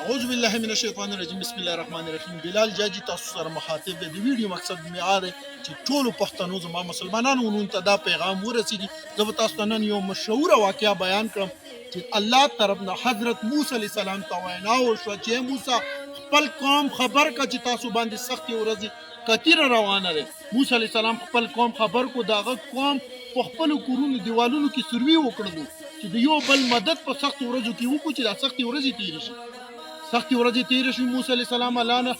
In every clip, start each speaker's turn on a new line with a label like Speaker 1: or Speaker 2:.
Speaker 1: اعوذ بالله من الشیطان الرجیم بسم الله الرحمن الرحیم. بلال جاجي تاسو سره مخاطب دی. د ویډیو مقصد مې دی چې ټولو پښتنو زما مسلمانانو نن ته دا پیغام ورسیږي. زه به تاسو ته نن یو مشهوره واقعه بیان کړم چې الله طرف نه حضرت موسی علیه السلام ته وینا وشوه چې موسی خپل قوم خبر کړه چې تاسو باندې سختې ورځې کتیره روانه ده. موسی علیه السلام خپل قوم خبر کو دغه قوم په خپلو کورونو دیوالونو کې سروي وکړلو چې د یو بل مدد په سختو ورځو کې وکړو چې دا سختې ورځې تېرې شي. سختې ورځې تېرې شوې. موسی علیه السلام الله نه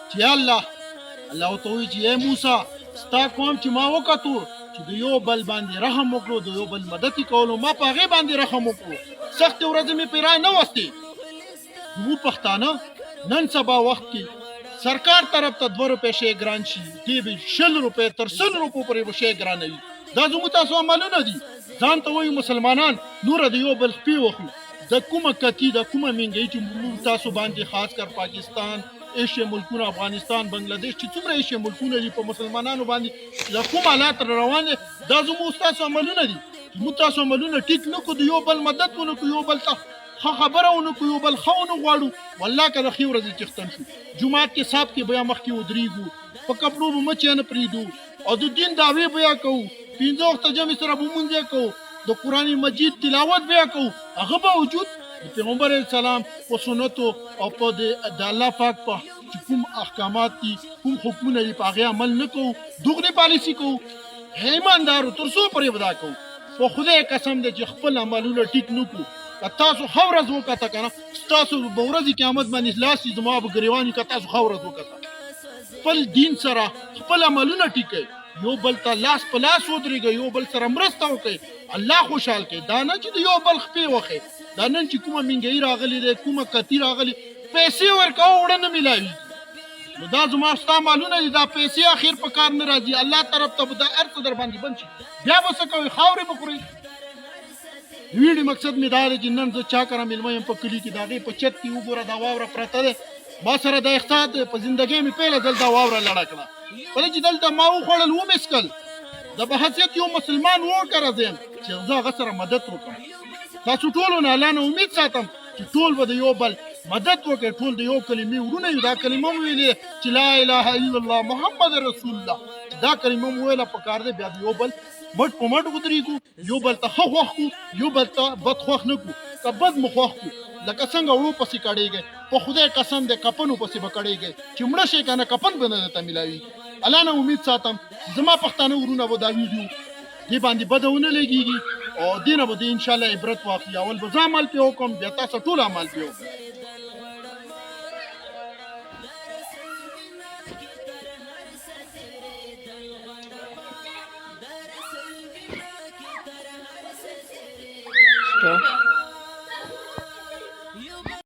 Speaker 1: چې یا الله ورته وایي چې ای موسی ستا قوم چې ما وکتو چې د یو بل باندې رحم وکړو د یو بل مدد یې کولو ما په هغې باندې رحم وکړو. سختې ورځې مې پرې رانه وستې. زموږ پښتانه نن سبا وخت کې سرکار طرف ته 2 روپۍ شی ګران شي دې به 100 روپۍ تر 100 روپو پورې به شی ګرانوي. دا زموږ تاسو عملونه دي. ځان ته وایي مسلمانان نوره د یو بل خپې وخلو. د کومه کتي د کومه مینګۍ چې موږ تاسو باندې خاص کر پاکستان ایشیا ملکونه افغانستان بنگلاديش چې څومره ایشیا ملکونه دي په مسلمانانو باندې له کوم حالات روان دي دا زموږ تاسو عملونه دي. موږ تاسو عملونه ټیک نه کړو د یو بل مدد ونه کړو یو بل ته خبره ونه کړو یو بل ښه ونه غواړو. والله که د ښې ورځې څښتن شو جومات کې صاحب کې بیا مخکې ودرېږو په کپړو به مچ نه پرېږدو او د دین دعوې بیا کوو 15 وخته جمع سره به لمونځ کوو د قرآن مجید تلاوت بیا کوو. هغه باوجود د پیغمبر السلام په سنتو او په د الله پاک په چې کوم احکامات دي کوم حکمونه دي په هغې عمل نه کوو. دغنې پالیسي کوو. ایماندارو تر څو پورې به دا کوو. په خدای قسم دی چې خپل عملونه ټیک نه کړو که تاسو ښه ورځ وکته که نه ستاسو به ورځې قیامت باندې لاس وي زما به ګریوان وي که تاسو ښه ورځ وکته. خپل دین سره خپل عملونه ټیکئ. یو بل ته لاس په لاس ودرېږئ یو بل سره مرسته وکړئ. الله خوشحال کړئ. دا نه چې د یو بل خپې وخئ. دا نن چې کومه مینګۍ راغلې دی کومه کتي راغلې پیسې ورکوه وړه نه میلاوي. نو دا زما ستا مالونه دي دا پیسې اخر په کار نه راځي. الله طرف ته به دا هر څه در باندې بند شي بیا به څه کوئ خاورې به خورئ. د ویډیو مقصد مې دا دی چې نن زه چا کره میلمه یم په کلي کې د هغې په چت کې وګوره دا واوره پرته دی. ما سره دا احساس دی په زندګۍ مې پهله ځل دا واوره لړه کړه. کله چې دلته ما وخوړل ومسکل د بحثیت یو مسلمان وکړه زه یم چې زه هغه سره مدد وکړم. تاسو ټولو نه الله نه امید ساتم چې ټول به د یو بل مدد وکړي. ټول د یو کلمې ورونه یو دا کلمه مو ویلې چې لا اله الا الله محمد رسول الله دا کلمه مو ویله پکار دی. بیا د یو بل مټ په مټ ودرېږو یو بل ته ښه خوښ کړو یو بل ته بد خوښ نه کړو. که بد مو خوښ کړو لکه څنګه وړو پسې کړېږئ په خدای قسم دی کپنو پسې به کړېږئ چې مړه شئ که نه کپن به نه درته میلاوي. الله نه امید ساتم زما پښتانه ورونه به دا ویډیو دې باندې بده ونه لګېږي او دې نه به دې انشاءالله عبرت واخلي. اول به زه عمل پرې وکړم بیا تاسو ټول عمل پرې وکړئ.
Speaker 2: Stop.